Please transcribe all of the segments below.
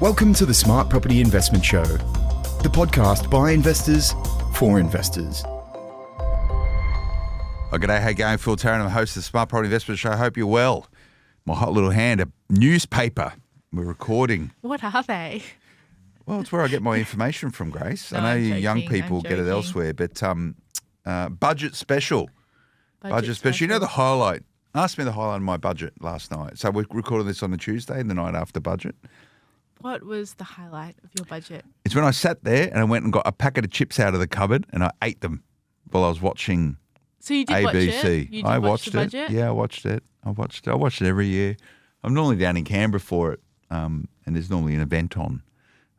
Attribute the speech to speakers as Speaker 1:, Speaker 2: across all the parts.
Speaker 1: Welcome to the Smart Property Investment Show, the podcast by investors for investors.
Speaker 2: Oh, g'day, how you going? Phil Tarrant, I'm the host of the Smart Property Investment Show. I hope you're well. My hot little hand, a newspaper. We're recording.
Speaker 3: What are they?
Speaker 2: Well, it's where I get my information from, Grace.
Speaker 3: No,
Speaker 2: I know
Speaker 3: I'm
Speaker 2: you
Speaker 3: joking,
Speaker 2: young people
Speaker 3: I'm
Speaker 2: get it
Speaker 3: joking.
Speaker 2: elsewhere, but budget special. Budget special. You know the highlight? Ask me the highlight of my budget last night. So we're recording this on the Tuesday, the night after budget.
Speaker 3: What was the highlight of your budget?
Speaker 2: It's when I sat there and I went and got a packet of chips out of the cupboard and I ate them while I was watching
Speaker 3: So you did
Speaker 2: ABC.
Speaker 3: watch it? You did
Speaker 2: I
Speaker 3: watch
Speaker 2: watched
Speaker 3: the
Speaker 2: it.
Speaker 3: budget?
Speaker 2: Yeah, I watched it. I watched it every year. I'm normally down in Canberra for it, and there's normally an event on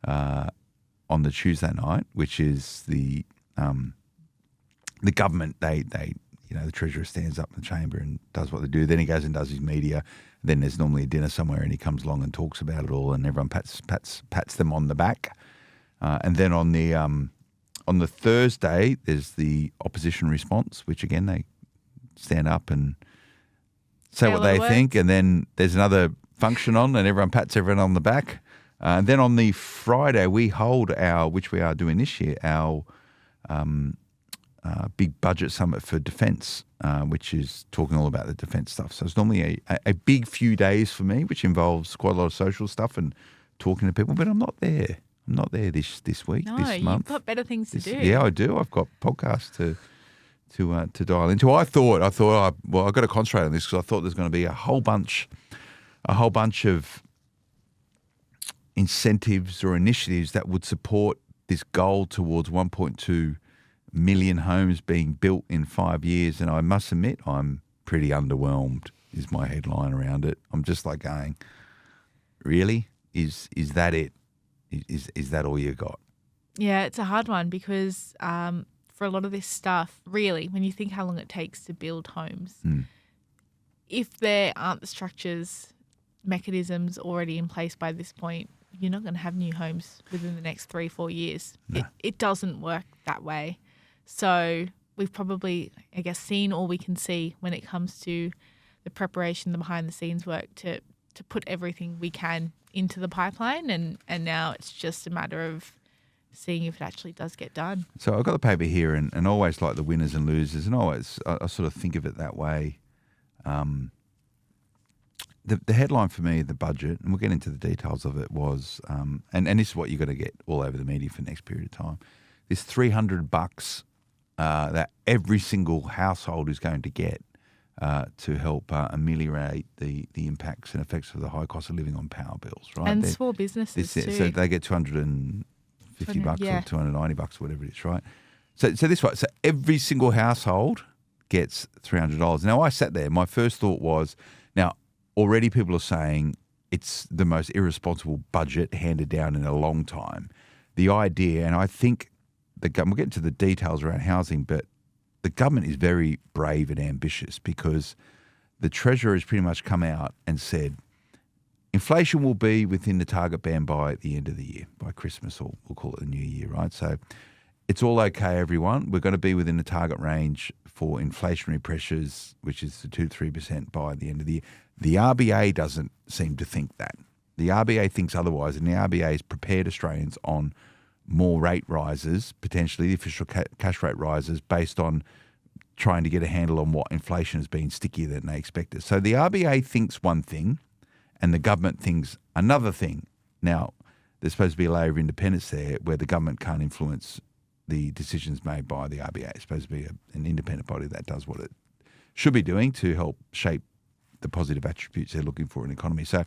Speaker 2: the Tuesday night, which is the government. They the Treasurer stands up in the chamber and does what they do. Then he goes and does his media. Then there's normally a dinner somewhere, and he comes along and talks about it all, and everyone pats them on the back. And then on the Thursday, there's the opposition response, which again they stand up and say what they think, and then there's another function on, and everyone pats everyone on the back. And then on the Friday, we hold which we are doing this year, our big budget summit for defence, which is talking all about the defence stuff. So it's normally a big few days for me, which involves quite a lot of social stuff and talking to people. But I'm not there. I'm not there this week, this month.
Speaker 3: You've got better things to do.
Speaker 2: Yeah, I do. I've got podcasts to dial into. I thought I've got to concentrate on this because I thought there's going to be a whole bunch of incentives or initiatives that would support this goal towards 1.2 million homes being built in 5 years. And I must admit, I'm pretty underwhelmed is my headline around it. I'm just like going, really? Is that it? Is that all you got?
Speaker 3: Yeah, it's a hard one because for a lot of this stuff, really, when you think how long it takes to build homes, if there aren't the structures, mechanisms already in place by this point, you're not going to have new homes within the next 3-4 years.
Speaker 2: No.
Speaker 3: It doesn't work that way. So we've probably, I guess, seen all we can see when it comes to the preparation, the behind-the-scenes work to put everything we can into the pipeline, and now it's just a matter of seeing if it actually does get done.
Speaker 2: So I've got the paper here, and always like the winners and losers, and always I sort of think of it that way. The headline for me, the budget, and we'll get into the details of it, was, and this is what you're going to get all over the media for the next period of time, this $300 that every single household is going to get to help ameliorate the impacts and effects of the high cost of living on power bills, right?
Speaker 3: And small businesses too.
Speaker 2: So they get $250
Speaker 3: yeah.
Speaker 2: or $290, whatever it is, right? So this way, so every single household gets $300. Now I sat there. My first thought was, now already people are saying it's the most irresponsible budget handed down in a long time. The idea, and I think the government, we'll get into the details around housing, but the government is very brave and ambitious because the Treasurer has pretty much come out and said inflation will be within the target band by the end of the year, by Christmas, or we'll call it the new year, right? So it's all okay, everyone. We're going to be within the target range for inflationary pressures, which is the 2-3% by the end of the year. The RBA doesn't seem to think that. The RBA thinks otherwise, and the RBA has prepared Australians on more rate rises, potentially the official cash rate rises, based on trying to get a handle on what inflation has been stickier than they expected. So the RBA thinks one thing and the government thinks another thing. Now, there's supposed to be a layer of independence there where the government can't influence the decisions made by the RBA. It's supposed to be an independent body that does what it should be doing to help shape the positive attributes they're looking for in the economy. So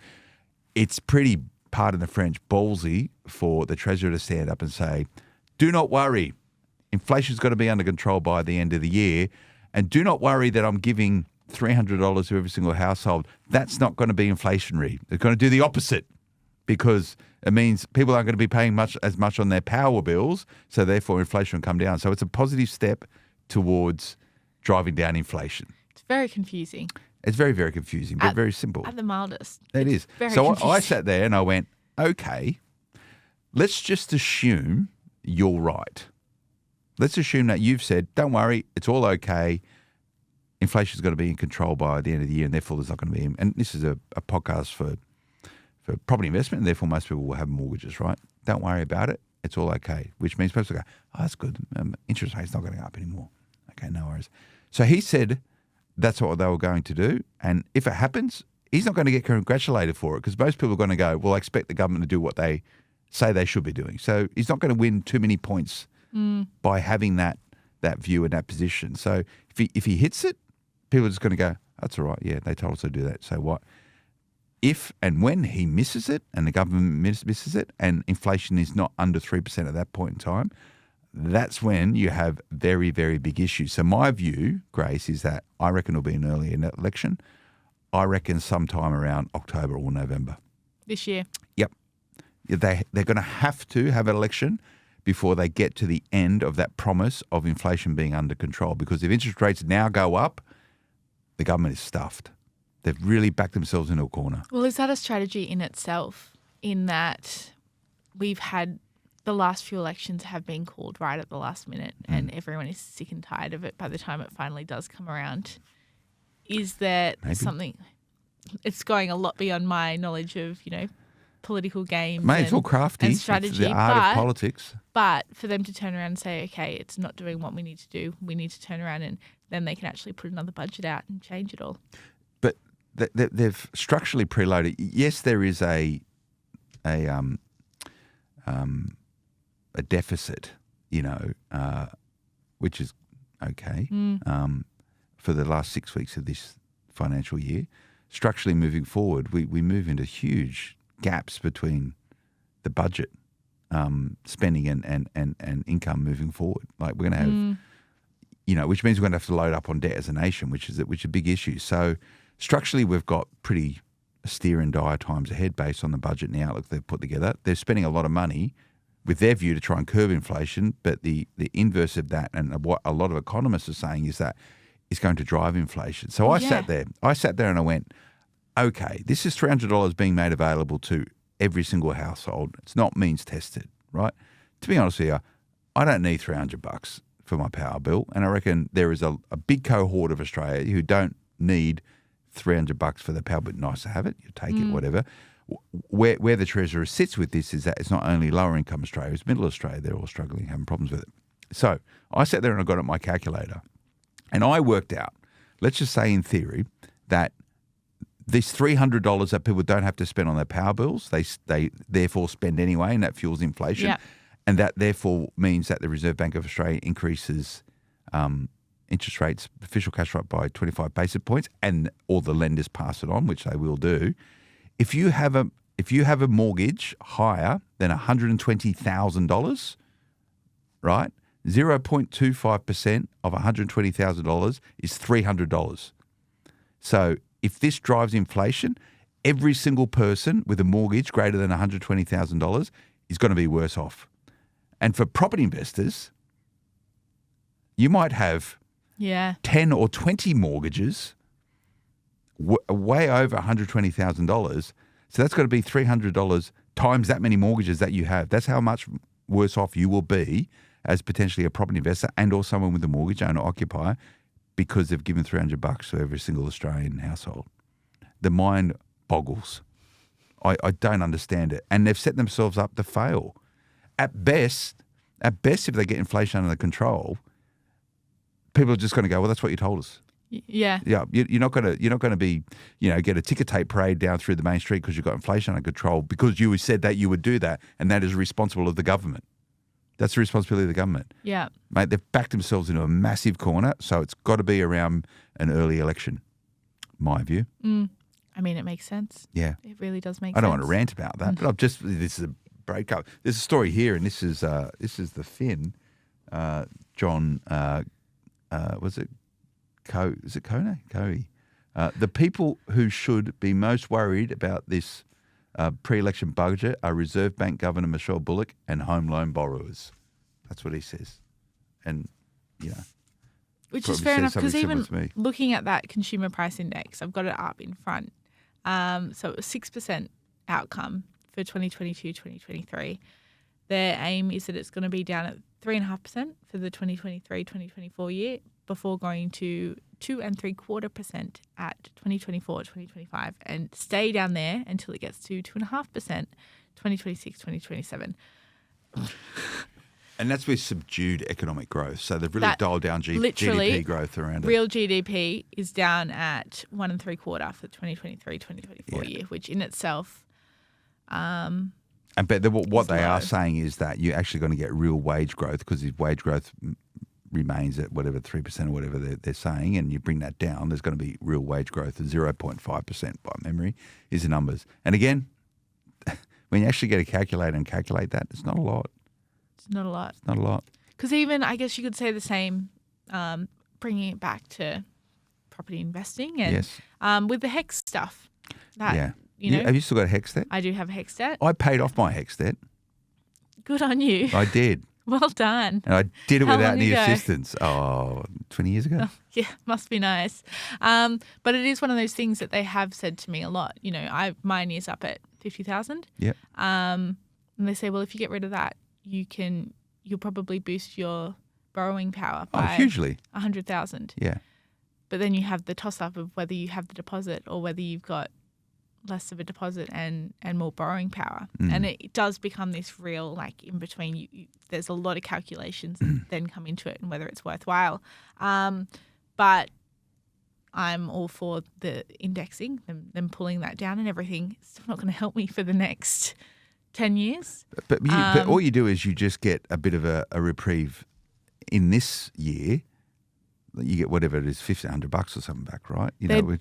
Speaker 2: it's pretty, pardon the French, ballsy for the Treasurer to stand up and say, do not worry, inflation's got to be under control by the end of the year, and do not worry that I'm giving $300 to every single household. That's not going to be inflationary. They're going to do the opposite because it means people aren't going to be paying as much on their power bills, so therefore inflation will come down. So it's a positive step towards driving down inflation.
Speaker 3: It's very confusing.
Speaker 2: It's very, very confusing, but very simple.
Speaker 3: At the mildest.
Speaker 2: It is.
Speaker 3: Very
Speaker 2: so
Speaker 3: confusing.
Speaker 2: I sat there and I went, okay, let's just assume you're right. Let's assume that you've said, don't worry, it's all okay. Inflation's got to be in control by the end of the year, and therefore there's not going to be. And this is a podcast for for property investment, and therefore most people will have mortgages, right? Don't worry about it. It's all okay, which means people go, oh, that's good. Interest rate's not going to go up anymore. Okay, no worries. So he said that's what they were going to do. And if it happens, he's not going to get congratulated for it because most people are going to go, well, I expect the government to do what they say they should be doing. So he's not going to win too many points by having that view and that position. So if he hits it, people are just going to go, that's all right. Yeah, they told us to do that. So what? If and when he misses it and the government misses it and inflation is not under 3% at that point in time, that's when you have very, very big issues. So my view, Grace, is that I reckon it'll be an early election. I reckon sometime around October or November.
Speaker 3: This year?
Speaker 2: Yep. They're going to have an election before they get to the end of that promise of inflation being under control. Because if interest rates now go up, the government is stuffed. They've really backed themselves into a corner.
Speaker 3: Well, is that a strategy in itself in that we've had the last few elections have been called right at the last minute and everyone is sick and tired of it by the time it finally does come around? Is there something – it's going a lot beyond my knowledge of, political games
Speaker 2: it's all crafty.
Speaker 3: And strategy.
Speaker 2: It's the art of politics.
Speaker 3: But for them to turn around and say, okay, it's not doing what we need to do, we need to turn around and then they can actually put another budget out and change it all.
Speaker 2: But they've structurally preloaded. Yes, there is a deficit, which is okay for the last 6 weeks of this financial year. Structurally moving forward, we move into huge gaps between the budget spending and income moving forward. Like we're going to have, which means we're going to have to load up on debt as a nation, which is a big issue. So structurally, we've got pretty austere and dire times ahead based on the budget and the outlook they've put together. They're spending a lot of money with their view to try and curb inflation, but the inverse of that and what a lot of economists are saying is that it's going to drive inflation. So I sat there and I went, okay, this is $300 being made available to every single household. It's not means tested, right? To be honest with you, I don't need $300 for my power bill, and I reckon there is a big cohort of Australia who don't need $300 for their power bill. Nice to have it, you take it, whatever. Where the Treasurer sits with this is that it's not only lower income Australia, it's middle Australia. They're all struggling, having problems with it. So I sat there and I got out my calculator, and I worked out, let's just say in theory, that this $300 that people don't have to spend on their power bills, they therefore spend anyway, and that fuels inflation.
Speaker 3: Yep.
Speaker 2: And that therefore means that the Reserve Bank of Australia increases interest rates, official cash rate by 25 basis points, and all the lenders pass it on, which they will do. If you have a mortgage higher than $120,000, right, 0.25% of $120,000 is $300. So if this drives inflation, every single person with a mortgage greater than $120,000 is going to be worse off. And for property investors, you might have 10 or 20 mortgages way over $120,000. So that's got to be $300 times that many mortgages that you have. That's how much worse off you will be as potentially a property investor and or someone with a mortgage, owner occupier, because they've given $300 to every single Australian household. The mind boggles. I don't understand it. And they've set themselves up to fail. At best, if they get inflation under control, people are just going to go, well, that's what you told us.
Speaker 3: Yeah.
Speaker 2: Yeah. You're not going to be, get a ticker tape parade down through the main street because you've got inflation under control because you said that you would do that, and that is responsible of the government. That's the responsibility of the government.
Speaker 3: Yeah.
Speaker 2: Mate, they've backed themselves into a massive corner, so it's got to be around an early election, my view.
Speaker 3: I mean, it makes sense.
Speaker 2: Yeah.
Speaker 3: It really does make sense.
Speaker 2: I don't want to rant about that, but this is a breakup. There's a story here, and this is the Finn, John, was it Kone? Coe. The people who should be most worried about this pre-election budget are Reserve Bank Governor Michelle Bullock and home loan borrowers. That's what he says. And,
Speaker 3: which is fair enough, because even looking at that consumer price index, I've got it up in front. So it was 6% outcome for 2022-2023. Their aim is that it's going to be down at 3.5% for the 2023-2024 year, before going to 2.75% at 2024, 2025, and stay down there until it gets to 2.5%, 2026, 2027.
Speaker 2: And that's with subdued economic growth. So they've really
Speaker 3: That
Speaker 2: dialed down GDP growth around it.
Speaker 3: Real GDP is down at 1.75% for the 2023, 2024 year, which in itself.
Speaker 2: But what they
Speaker 3: low.
Speaker 2: are saying is that you're actually going to get real wage growth, because if wage growth remains at whatever 3% or whatever they're saying, and you bring that down, there's going to be real wage growth of 0.5% by memory is the numbers. And again, when you actually get a calculator and calculate that, it's not a lot.
Speaker 3: It's not a lot.
Speaker 2: It's not a lot.
Speaker 3: Because even, I guess you could say the same, bringing it back to property investing and
Speaker 2: Yes.
Speaker 3: With the HEX stuff. That,
Speaker 2: Yeah.
Speaker 3: You know,
Speaker 2: Have you still got a HEX debt?
Speaker 3: I do have a HEX debt.
Speaker 2: I paid off my HEX debt.
Speaker 3: Good on you.
Speaker 2: I did.
Speaker 3: Well done.
Speaker 2: And I did it
Speaker 3: How
Speaker 2: without
Speaker 3: long
Speaker 2: any
Speaker 3: ago?
Speaker 2: assistance. 20 years ago.
Speaker 3: Yeah, must be nice. But it is one of those things that they have said to me a lot. You know, mine is up at 50,000.
Speaker 2: Yep.
Speaker 3: And they say, well, if you get rid of that, you'll probably boost your borrowing power by
Speaker 2: Hugely.
Speaker 3: 100,000.
Speaker 2: Yeah.
Speaker 3: But then you have the toss up of whether you have the deposit or whether you've got less of a deposit and more borrowing power. And it does become this real, like, in between. You there's a lot of calculations that then come into it and whether it's worthwhile. But I'm all for the indexing, them pulling that down and everything. It's still not going to help me for the next 10 years.
Speaker 2: But all you do is you just get a bit of a reprieve in this year. You get whatever it is, $1,500 or something back, right?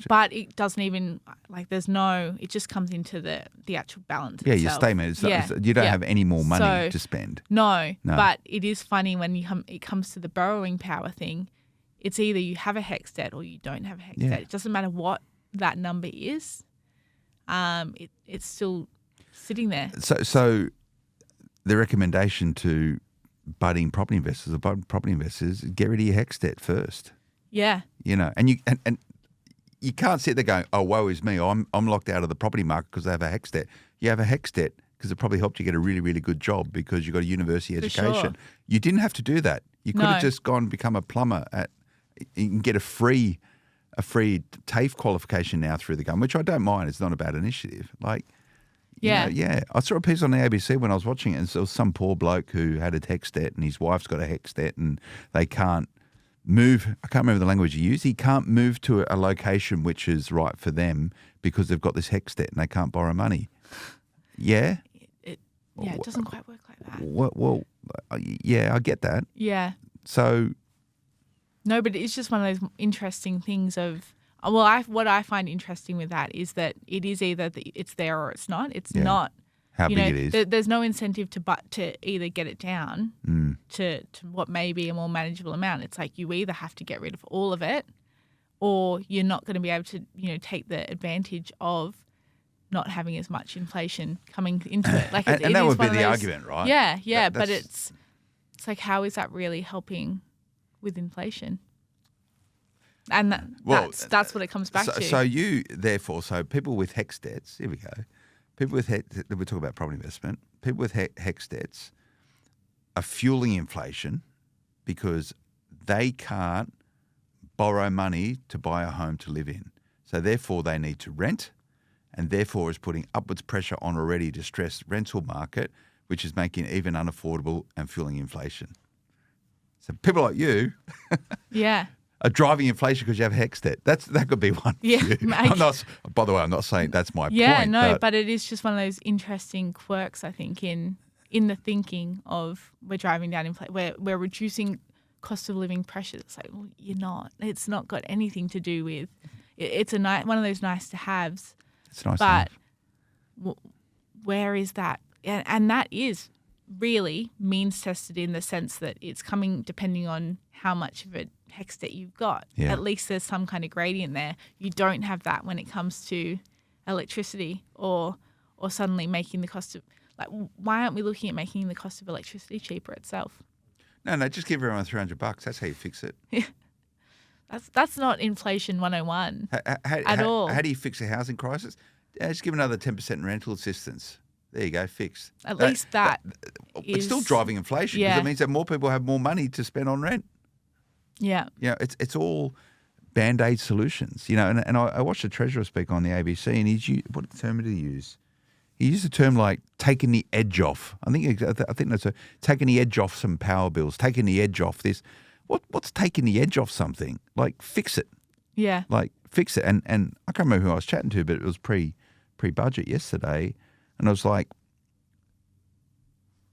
Speaker 3: But it doesn't even, like, it just comes into the actual balance
Speaker 2: Yeah,
Speaker 3: itself.
Speaker 2: your statement. You don't have any more money to spend.
Speaker 3: No, but it is funny when it comes to the borrowing power thing. It's either you have a HEX debt or you don't have a HEX debt. It doesn't matter what that number is. It's still sitting there.
Speaker 2: So the recommendation to budding property investors get rid of your HEX debt first.
Speaker 3: Yeah.
Speaker 2: You know, and you can't sit there going, oh, woe is me, I'm locked out of the property market because I have a HEX debt. You have a HEX debt because it probably helped you get a really, really good job because you got a university education.
Speaker 3: Sure.
Speaker 2: You didn't have to do that. You could have just gone and become a plumber. You can get a free TAFE qualification now through the government, which I don't mind. It's not a bad initiative. Like,
Speaker 3: Yeah.
Speaker 2: I saw a piece on the ABC when I was watching it, and there was some poor bloke who had a HEX debt, and his wife's got a HEX debt, and they can't move. I can't remember the language he used. He can't move to a location which is right for them because they've got this HEX debt and they can't borrow money. Yeah?
Speaker 3: It doesn't quite work like that.
Speaker 2: Well, yeah, I get that.
Speaker 3: Yeah.
Speaker 2: So.
Speaker 3: No, but it's just one of those interesting things of. Well, what I find interesting with that is that it is either it's there or it's not. It's not
Speaker 2: how big it is.
Speaker 3: There's no incentive to either get it down to what may be a more manageable amount. It's like you either have to get rid of all of it, or you're not going to be able to take the advantage of not having as much inflation coming into it. Like,
Speaker 2: and that would be the argument, right?
Speaker 3: Yeah, but it's like, how is that really helping with inflation? And that's what it comes back to.
Speaker 2: So people with HEX debts, here we go. People with we talk about property investment. People with HEX debts are fueling inflation because they can't borrow money to buy a home to live in. So therefore they need to rent, and therefore is putting upwards pressure on already distressed rental market, which is making it even unaffordable and fueling inflation. So people like you are driving inflation because you have HEX debt. That could be one.
Speaker 3: Yeah.
Speaker 2: By the way, I'm not saying that's my point.
Speaker 3: Yeah, no, but it is just one of those interesting quirks, I think, in the thinking of we're driving down inflation, we're reducing cost of living pressures. It's like, well, you're not. It's not got anything to do with. It's one of those nice to haves.
Speaker 2: It's nice
Speaker 3: but
Speaker 2: to have.
Speaker 3: Where is that? And that is really means tested in the sense that it's coming depending on how much of a HEX debt you've got.
Speaker 2: Yeah.
Speaker 3: At least there's some kind of gradient there. You don't have that when it comes to electricity or suddenly making the cost of, like, why aren't we looking at making the cost of electricity cheaper itself?
Speaker 2: No, just give everyone $300. That's how you fix it.
Speaker 3: Yeah. That's not inflation 101 at all.
Speaker 2: How do you fix a housing crisis? Just give another 10% rental assistance. There you go, fixed.
Speaker 3: At least that
Speaker 2: it's still driving inflation because it means that more people have more money to spend on rent.
Speaker 3: Yeah.
Speaker 2: You know, it's all Band-Aid solutions. You know, and I watched the Treasurer speak on the ABC, and what term did he use? He used a term like taking the edge off. I think that's taking the edge off some power bills, taking the edge off this. What's taking the edge off something? Like fix it.
Speaker 3: Yeah.
Speaker 2: Like fix it. And I can't remember who I was chatting to, but it was pre-budget yesterday, and I was like,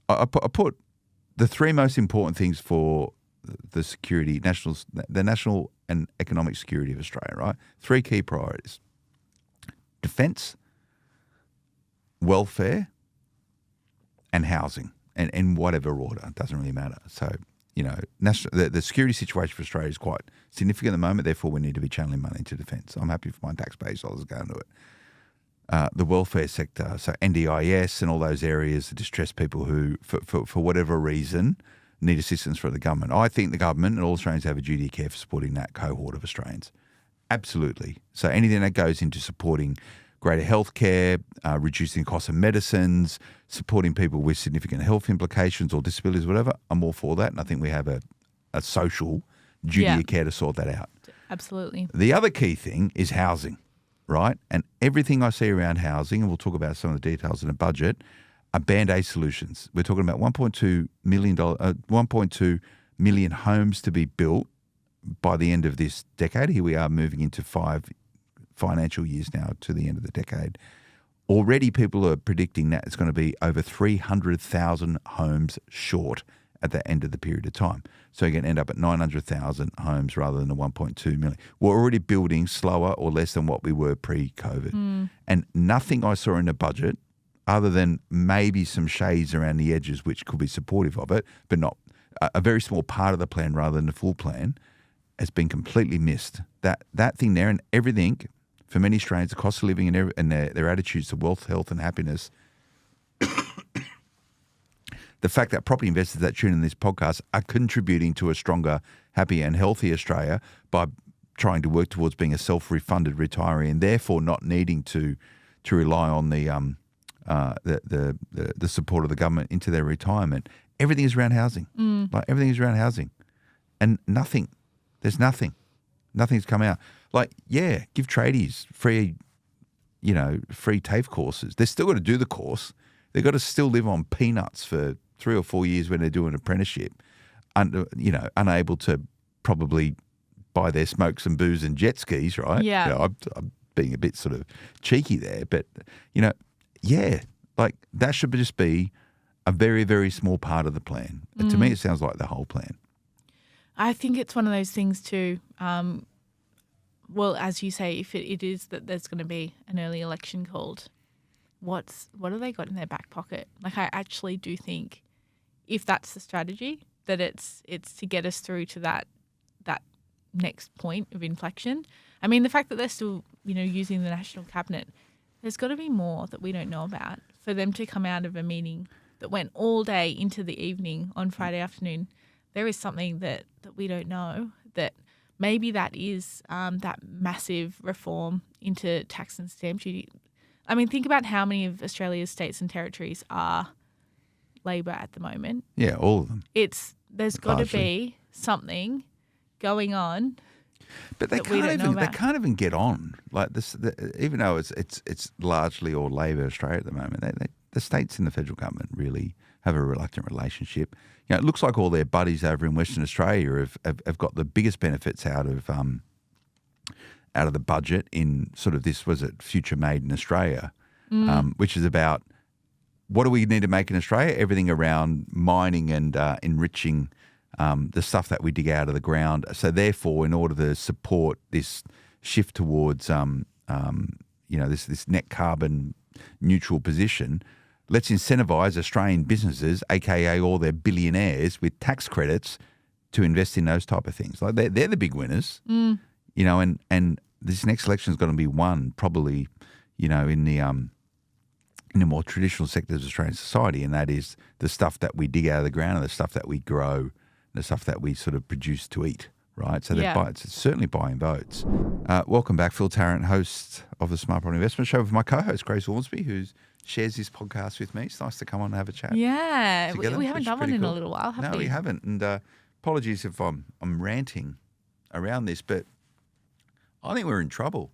Speaker 2: I put the three most important things for the national and economic security of Australia, right? Three key priorities: defence, welfare, and housing, and in whatever order. It doesn't really matter. So, you know, the security situation for Australia is quite significant at the moment. Therefore, we need to be channeling money into defence. I'm happy for my taxpayers' dollars going to it. The welfare sector, so NDIS and all those areas, the distressed people who, for whatever reason, need assistance from the government. I think the government and all Australians have a duty of care for supporting that cohort of Australians. Absolutely. So anything that goes into supporting greater healthcare, reducing the cost of medicines, supporting people with significant health implications or disabilities, whatever, I'm all for that. And I think we have a social duty of care to sort that out.
Speaker 3: Absolutely.
Speaker 2: The other key thing is housing, right? And everything I see around housing, and we'll talk about some of the details in the budget, are Band-Aid solutions. We're talking about $1.2 million homes to be built by the end of this decade. Here we are moving into 5 financial years now to the end of the decade. Already people are predicting that it's going to be over 300,000 homes short at the end of the period of time. So you're going to end up at 900,000 homes rather than the 1.2 million. We're already building slower or less than what we were pre-COVID. And nothing I saw in the budget, other than maybe some shades around the edges which could be supportive of it, but not a very small part of the plan rather than the full plan, has been completely missed. That thing there, and everything for many Australians, the cost of living and their attitudes to wealth, health and happiness, the fact that property investors that tune in this podcast are contributing to a stronger, happier and healthier Australia by trying to work towards being a self-refunded retiree and therefore not needing to rely on the support of the government into their retirement. Everything is around housing. Like everything is around housing. And there's nothing's come out. Like, yeah, give tradies free TAFE courses. They're still got to do the course. They've got to still live on peanuts for 3 or 4 years when they're doing an apprenticeship, unable to probably buy their smokes and booze and jet skis, right?
Speaker 3: Yeah.
Speaker 2: You know, I'm being a bit sort of cheeky there, but, like that should just be a very, very small part of the plan. To me, it sounds like the whole plan.
Speaker 3: I think it's one of those things too. Well, as you say, if it is that there's going to be an early election called, what have they got in their back pocket? Like, I actually do think if that's the strategy, that it's to get us through to that next point of inflection. I mean, the fact that they're still, using the National Cabinet, there's got to be more that we don't know about for them to come out of a meeting that went all day into the evening on Friday afternoon. There is something that we don't know, that maybe that is that massive reform into tax and stamp duty. I mean, think about how many of Australia's states and territories are Labor at the moment. Yeah,
Speaker 2: all of them.
Speaker 3: There's got to be something going on.
Speaker 2: But they can't even get on like this. Even though it's largely all Labor Australia at the moment, the states and the federal government really have a reluctant relationship. It looks like all their buddies over in Western Australia have got the biggest benefits out of the budget in sort of this, was it Future Maiden Australia, which is about what do we need to make in Australia? Everything around mining and enriching the stuff that we dig out of the ground. So therefore, in order to support this shift towards this net carbon neutral position, let's incentivize Australian businesses, aka all their billionaires, with tax credits to invest in those type of things. Like they're the big winners, and this next election is going to be won probably, in the more traditional sectors of Australian society, and that is the stuff that we dig out of the ground and the stuff that we grow, and the stuff that we sort of produce to eat, right? So it's certainly buying votes. Welcome back, Phil Tarrant, host of the Smart Property Investment Show, with my co-host Grace Ormsby, who shares this podcast with me. It's nice to come on and have a chat.
Speaker 3: Yeah,
Speaker 2: together,
Speaker 3: we haven't done one in a little while, have we?
Speaker 2: No, we haven't. And apologies if I'm ranting around this, but I think we're in trouble.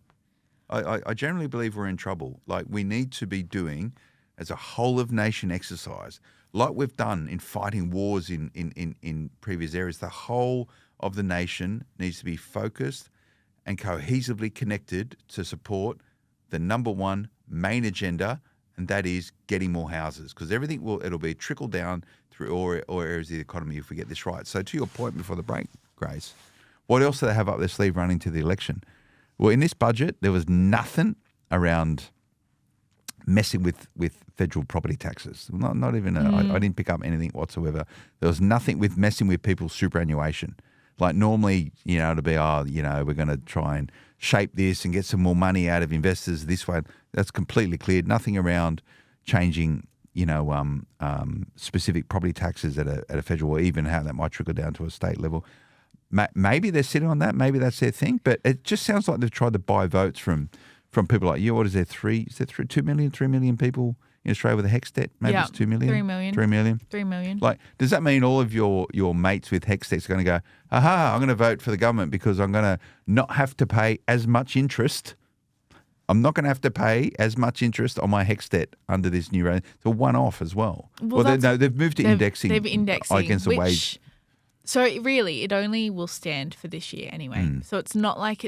Speaker 2: I generally believe we're in trouble. Like, we need to be doing, as a whole of nation exercise, like we've done in fighting wars in previous areas. The whole of the nation needs to be focused and cohesively connected to support the number one main agenda, and that is getting more houses, because it'll be trickle down through all areas of the economy if we get this right. So to your point before the break, Grace, what else do they have up their sleeve running to the election? Well, in this budget, there was nothing around messing with federal property taxes. Not even, I didn't pick up anything whatsoever. There was nothing with messing with people's superannuation. Like, normally, it'll be, we're going to try and shape this and get some more money out of investors this way. That's completely cleared. Nothing around changing, specific property taxes at a federal, or even how that might trickle down to a state level. Maybe they're sitting on that. Maybe that's their thing. But it just sounds like they've tried to buy votes from people like you. What is there? 3 million people in Australia with a HEX debt? Maybe it's 2 million.
Speaker 3: 3 million.
Speaker 2: 3 million.
Speaker 3: 3 million.
Speaker 2: Like, does that mean all of your mates with HEX debts are going to go, aha, I'm going to vote for the government because I'm going to not have to pay as much interest. I'm not going to have to pay as much interest on my HEX debt under this new rate. It's a one-off as well. They've moved to indexing.
Speaker 3: They've indexing
Speaker 2: against the wage.
Speaker 3: So it only will stand for this year anyway. So it's not like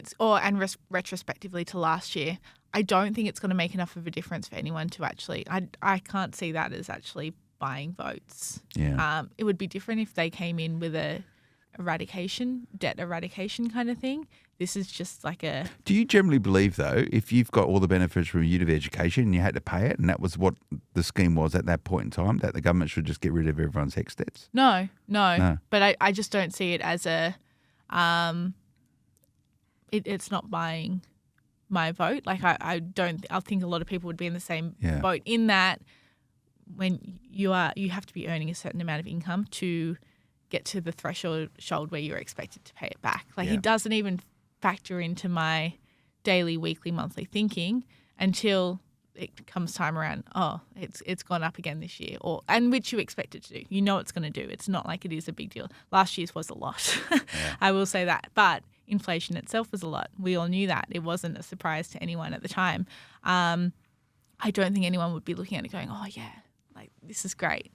Speaker 3: retrospectively to last year, I don't think it's going to make enough of a difference for anyone to actually, I can't see that as actually buying votes.
Speaker 2: Yeah.
Speaker 3: It would be different if they came in with debt eradication kind of thing. This is just like a...
Speaker 2: Do you generally believe, though, if you've got all the benefits from university education and you had to pay it, and that was what the scheme was at that point in time, that the government should just get rid of everyone's HEX debts?
Speaker 3: No. But I just don't see it as a... it's not buying my vote. Like, I think a lot of people would be in the same boat, in that when you have to be earning a certain amount of income to get to the threshold where you're expected to pay it back. Like, it doesn't even factor into my daily, weekly, monthly thinking until it comes time around. Oh, it's gone up again this year, and which you expect it to do. You know it's going to do. It's not like it is a big deal. Last year's was a lot. I will say that, but inflation itself was a lot. We all knew that. It wasn't a surprise to anyone at the time. I don't think anyone would be looking at it going, oh yeah, like, this is great.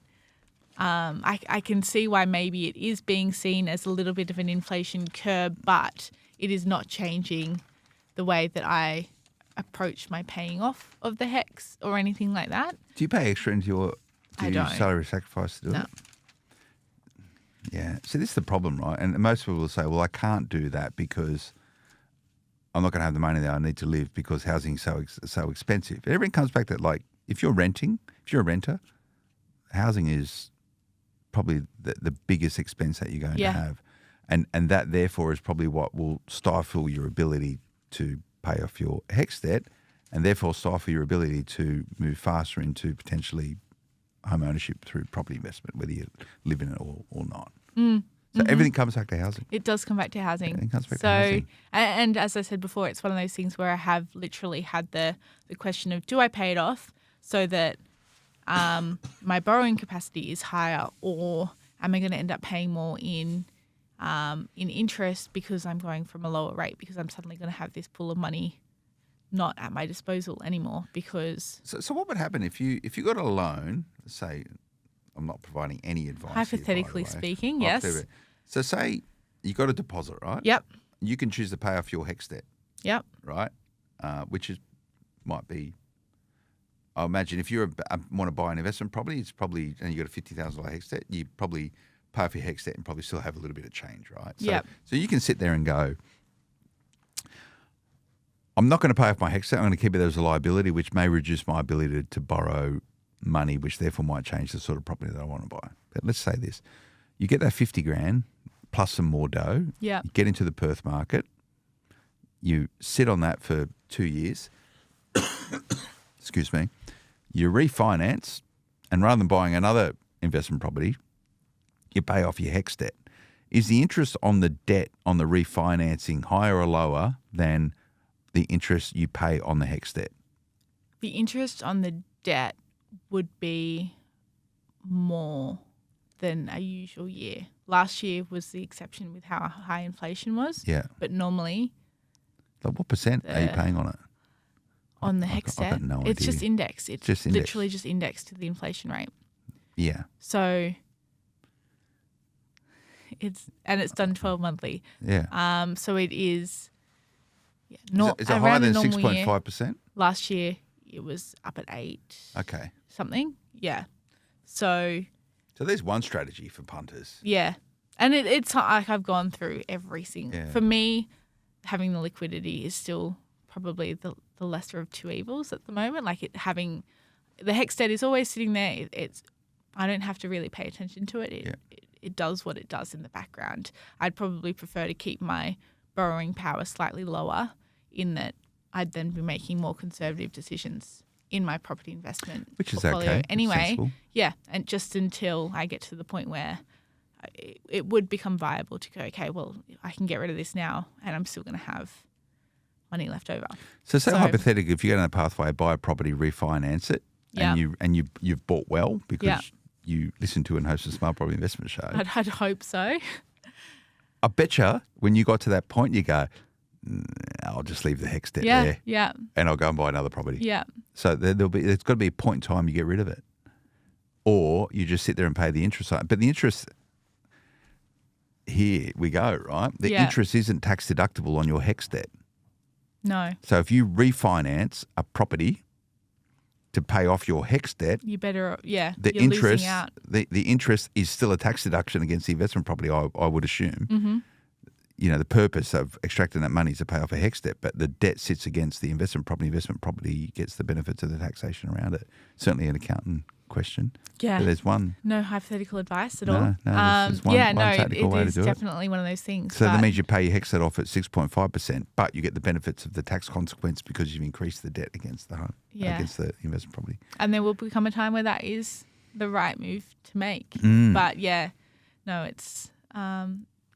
Speaker 3: I can see why maybe it is being seen as a little bit of an inflation curb, but it is not changing the way that I approach my paying off of the HEX or anything like that.
Speaker 2: Do you pay extra into your salary sacrifice to do it? Yeah. See, this is the problem, right? And most people will say, well, I can't do that because I'm not going to have the money that I need to live because housing is so expensive. Everything comes back to, like, if you're a renter, housing is probably the biggest expense that you're going to have. And that, therefore, is probably what will stifle your ability to pay off your HEX debt, and therefore stifle your ability to move faster into potentially home ownership through property investment, whether you live in it or not. So everything comes back to housing.
Speaker 3: It does come back to housing.
Speaker 2: Everything comes back to housing.
Speaker 3: And as I said before, it's one of those things where I have literally had the question of, do I pay it off so that my borrowing capacity is higher, or am I going to end up paying more in interest because I'm going from a lower rate, because I'm suddenly going to have this pool of money not at my disposal anymore? Because
Speaker 2: so what would happen if you got a loan? Say, I'm not providing any advice.
Speaker 3: Hypothetically speaking, yes.
Speaker 2: So say you got a deposit, right?
Speaker 3: Yep.
Speaker 2: You can choose to pay off your HEX debt.
Speaker 3: Yep.
Speaker 2: Right. Which might be. I imagine if you want to buy an investment property, it's probably, and you got a $50,000 HEX debt, you probably pay off your HEX debt and probably still have a little bit of change, right? So you can sit there and go, I'm not going to pay off my HEX debt. I'm going to keep it as a liability, which may reduce my ability to borrow money, which therefore might change the sort of property that I want to buy. But let's say this: you get that $50,000 plus some more dough.
Speaker 3: Yeah.
Speaker 2: You get into the Perth market. You sit on that for 2 years. Excuse me. You refinance, and rather than buying another investment property, you pay off your HEX debt. Is the interest on the debt on the refinancing higher or lower than the interest you pay on the HEX debt?
Speaker 3: The interest on the debt would be more. than a usual year. Last year was the exception with how high inflation was.
Speaker 2: Yeah.
Speaker 3: But normally
Speaker 2: Like what percent are you paying on it?
Speaker 3: on the
Speaker 2: I've got
Speaker 3: HEXD,
Speaker 2: no
Speaker 3: it's
Speaker 2: idea.
Speaker 3: just indexed. It's
Speaker 2: Just indexed.
Speaker 3: literally just indexed to the inflation rate.
Speaker 2: Yeah.
Speaker 3: So it's done 12 monthly.
Speaker 2: Yeah.
Speaker 3: So it is not
Speaker 2: is it
Speaker 3: around
Speaker 2: higher
Speaker 3: a
Speaker 2: than
Speaker 3: normal year.
Speaker 2: 6.5%?
Speaker 3: Last year it was up at 8
Speaker 2: Okay.
Speaker 3: something. Yeah. So
Speaker 2: there's one strategy for punters.
Speaker 3: yeah. And it's like I've gone through every single.
Speaker 2: Yeah.
Speaker 3: For me, having the liquidity is still probably the lesser of two evils at the moment. Like having the HEXD is always sitting there. I don't have to really pay attention to it. It does what it does in the background. I'd probably prefer to keep my borrowing power slightly lower, in that I'd then be making more conservative decisions in my property investment
Speaker 2: Which is
Speaker 3: portfolio
Speaker 2: okay. It's
Speaker 3: anyway.
Speaker 2: sensible.
Speaker 3: Yeah, and just until I get to the point where it would become viable to go, okay, well, I can get rid of this now and I'm still going to have money left over.
Speaker 2: So hypothetically, if you go down the pathway, buy a property, refinance it,
Speaker 3: Yeah.
Speaker 2: and you've bought well because
Speaker 3: Yeah.
Speaker 2: you listen to and host a Smart Property Investment Show.
Speaker 3: I'd hope so.
Speaker 2: I betcha when you got to that point, you go, I'll just leave the HEXD
Speaker 3: Yeah,
Speaker 2: there
Speaker 3: yeah,
Speaker 2: and I'll go and buy another property.
Speaker 3: yeah.
Speaker 2: So there's got to be a point in time you get rid of it, or you just sit there and pay the interest. But the interest, here we go, right? The
Speaker 3: Yeah.
Speaker 2: interest isn't tax deductible on your HEXD.
Speaker 3: No,
Speaker 2: So if you refinance a property to pay off your HEXD,
Speaker 3: you better, yeah,
Speaker 2: the
Speaker 3: you're
Speaker 2: interest,
Speaker 3: losing out.
Speaker 2: the interest is still a tax deduction against the investment property, I would assume.
Speaker 3: Mm-hmm.
Speaker 2: You know, the purpose of extracting that money is to pay off a HEXD, but the debt sits against the investment property. Investment property gets the benefits of the taxation around it. Certainly an accountant question.
Speaker 3: Yeah.
Speaker 2: But there's one.
Speaker 3: No hypothetical advice at
Speaker 2: No,
Speaker 3: all.
Speaker 2: no, there's one tactical way
Speaker 3: it
Speaker 2: to
Speaker 3: is
Speaker 2: do it.
Speaker 3: definitely one of those things.
Speaker 2: So that
Speaker 3: but-
Speaker 2: means you pay your HEXD off at 6.5%, but you get the benefits of the tax consequence because you've increased the debt against the home,
Speaker 3: Yeah.
Speaker 2: against the investment property.
Speaker 3: and there will become a time where that is the right move to make.
Speaker 2: Mm.
Speaker 3: But yeah, no, it's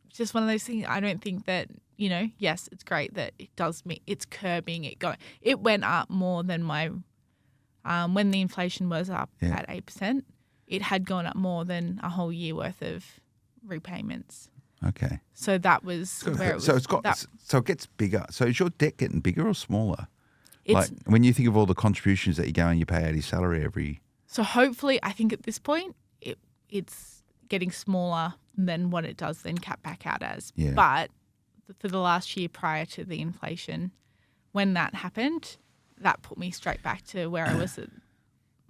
Speaker 3: just one of those things. I don't think that, yes, it's great that it does it's curbing it going. It went up more than my when the inflation was up
Speaker 2: Yeah.
Speaker 3: at 8%. It had gone up more than a whole year worth of repayments.
Speaker 2: Okay.
Speaker 3: So that was where it was.
Speaker 2: So it's got
Speaker 3: that-
Speaker 2: so it gets bigger. So is your debt getting bigger or smaller?
Speaker 3: it's,
Speaker 2: Like when you think of all the contributions that you go and you pay out your salary every.
Speaker 3: So hopefully, I think at this point, it's getting smaller than what it does then cap back out as.
Speaker 2: Yeah.
Speaker 3: But for the last year prior to the inflation, when that happened, that put me straight back to where I was at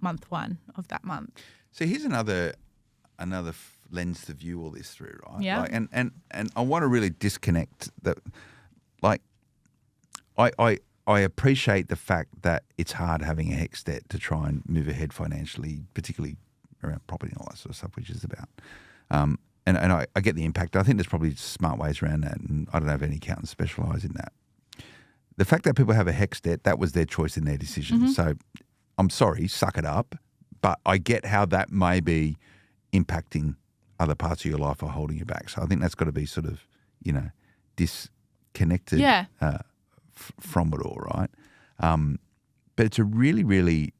Speaker 3: month one of that month.
Speaker 2: So here's another lens to view all this through, right?
Speaker 3: Yeah.
Speaker 2: Like, and I want to really disconnect that. Like, I appreciate the fact that it's hard having a HEXD to try and move ahead financially, particularly around property and all that sort of stuff, which is about. And I get the impact. I think there's probably smart ways around that, and I don't know if any accountants specialise in that. The fact that people have a HEXD, that was their choice and their decision.
Speaker 3: Mm-hmm.
Speaker 2: So I'm sorry, suck it up. But I get how that may be impacting other parts of your life or holding you back. So I think that's got to be sort of, disconnected
Speaker 3: Yeah.
Speaker 2: from it all, right? But it's a really, really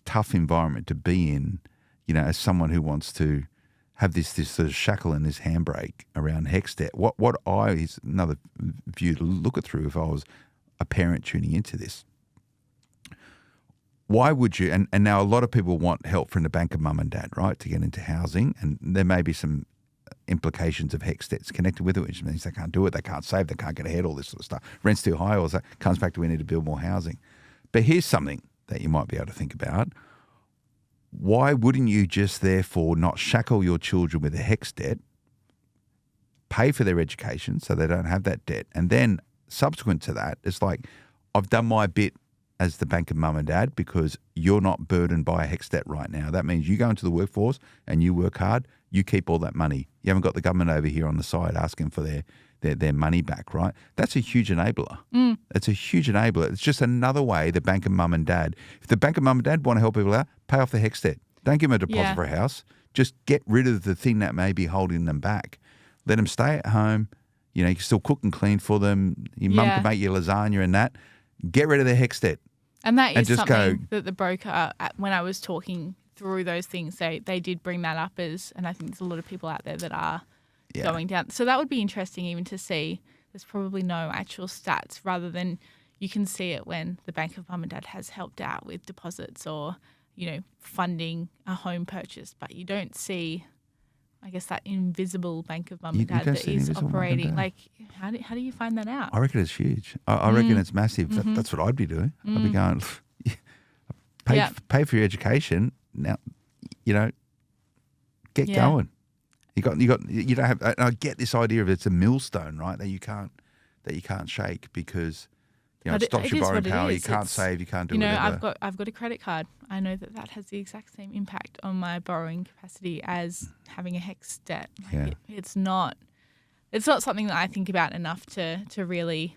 Speaker 2: tough environment to be in, as someone who wants to have this sort of shackle and this handbrake around HEXD. What is another view to look at through if I was a parent tuning into this. Why would you, and now a lot of people want help from the bank of mum and dad, right, to get into housing, and there may be some implications of HEXD connected with it, which means they can't do it, they can't save, they can't get ahead, all this sort of stuff. Rent's too high, or that comes back to we need to build more housing. But here's something that you might be able to think about. Why wouldn't you just therefore not shackle your children with a HEXD, pay for their education so they don't have that debt, and then subsequent to that, it's like, I've done my bit as the bank of mum and dad because you're not burdened by a HEXD right now. That means you go into the workforce and you work hard, you keep all that money. You haven't got the government over here on the side asking for their money back, right? That's a huge enabler. It's a huge enabler. It's just another way the bank of mum and dad, if the bank of mum and dad want to help people out, pay off the HEXD. Don't give them a deposit
Speaker 3: Yeah.
Speaker 2: for a house. Just get rid of the thing that may be holding them back. Let them stay at home. You can still cook and clean for them. Your mum
Speaker 3: Yeah.
Speaker 2: can make your lasagna and that. Get rid of the HEXD.
Speaker 3: And that
Speaker 2: And
Speaker 3: is
Speaker 2: just
Speaker 3: something
Speaker 2: go-
Speaker 3: that the broker, when I was talking through those things, they did bring that up and I think there's a lot of people out there that are going down. So that would be interesting even to see. There's probably no actual stats rather than you can see it when the Bank of Mum and Dad has helped out with deposits or, funding a home purchase, but you don't see, I guess, that invisible Bank of Mum and Dad that is operating. Like, how do you find that out?
Speaker 2: I reckon it's huge. I reckon it's massive. That's what I'd be doing. I'd be going, pay for your education now. Get going. You don't have. And I get this idea of it's a millstone, right? That you can't shake because it stops your borrowing power. You can't save. You can't do whatever.
Speaker 3: I've got a credit card. I know that has the exact same impact on my borrowing capacity as having a HEX debt. It's not something that I think about enough to really,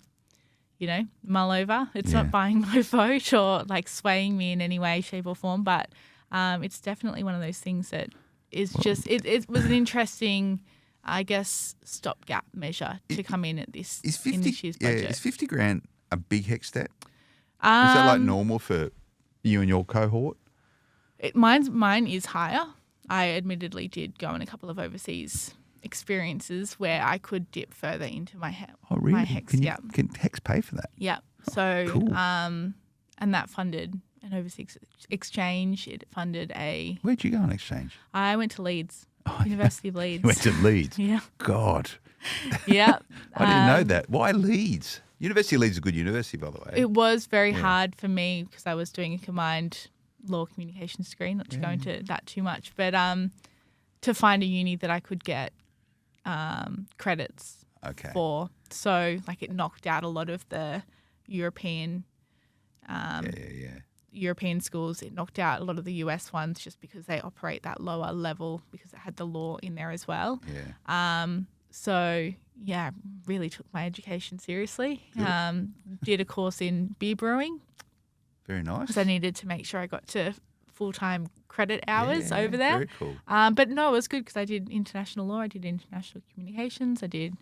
Speaker 3: mull over. It's not buying my vote or like swaying me in any way, shape or form. But it's definitely one of those things that is just it was an interesting, I guess, stopgap measure to come in at this in this year's budget.
Speaker 2: Is $50,000 a big HEX debt? Is that like normal for you and your cohort?
Speaker 3: Mine is higher. I admittedly did go on a couple of overseas experiences where I could dip further into my my HEX.
Speaker 2: Can HEX pay for that?
Speaker 3: Yeah. So
Speaker 2: cool.
Speaker 3: And that funded an overseas exchange. It funded a.
Speaker 2: Where'd you go on exchange?
Speaker 3: I went to Leeds, University of Leeds.
Speaker 2: You went to Leeds.
Speaker 3: Yeah.
Speaker 2: God.
Speaker 3: Yeah.
Speaker 2: I didn't know that. Why Leeds? University of Leeds is a good university, by the way.
Speaker 3: It was very hard for me because I was doing a combined law communications degree, not to go into that too much, but to find a uni that I could get credits for. So like it knocked out a lot of the European European schools. It knocked out a lot of the US ones just because they operate that lower level because it had the law in there as well. So really took my education seriously. Did a course in beer brewing.
Speaker 2: Very nice.
Speaker 3: Because I needed to make sure I got to full-time credit hours over there.
Speaker 2: Very cool.
Speaker 3: But no, it was good because I did international law, I did international communications, I did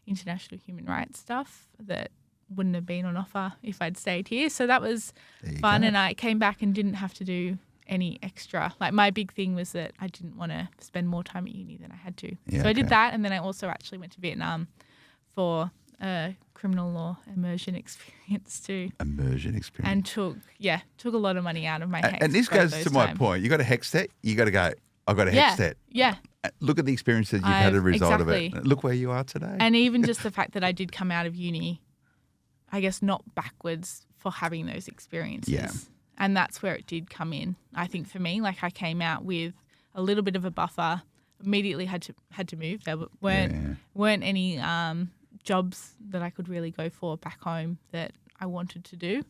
Speaker 3: international human rights stuff that wouldn't have been on offer if I'd stayed here. So that was fun, and I came back and didn't have to do any extra. Like my big thing was that I didn't want to spend more time at uni than I had to. I did that, and then I also actually went to Vietnam for a criminal law immersion experience too.
Speaker 2: Immersion experience.
Speaker 3: And took a lot of money out of my HEX.
Speaker 2: And this goes to my point. You got a HEX debt, you got to go, I've got a HEX debt.
Speaker 3: Yeah.
Speaker 2: Look at the experiences you've had as a result of it. Look where you are today.
Speaker 3: And even just the fact that I did come out of uni, I guess not backwards for having those experiences. Yeah. And that's where it did come in. I think for me, like I came out with a little bit of a buffer, immediately had to move. There weren't any jobs that I could really go for back home that I wanted to do.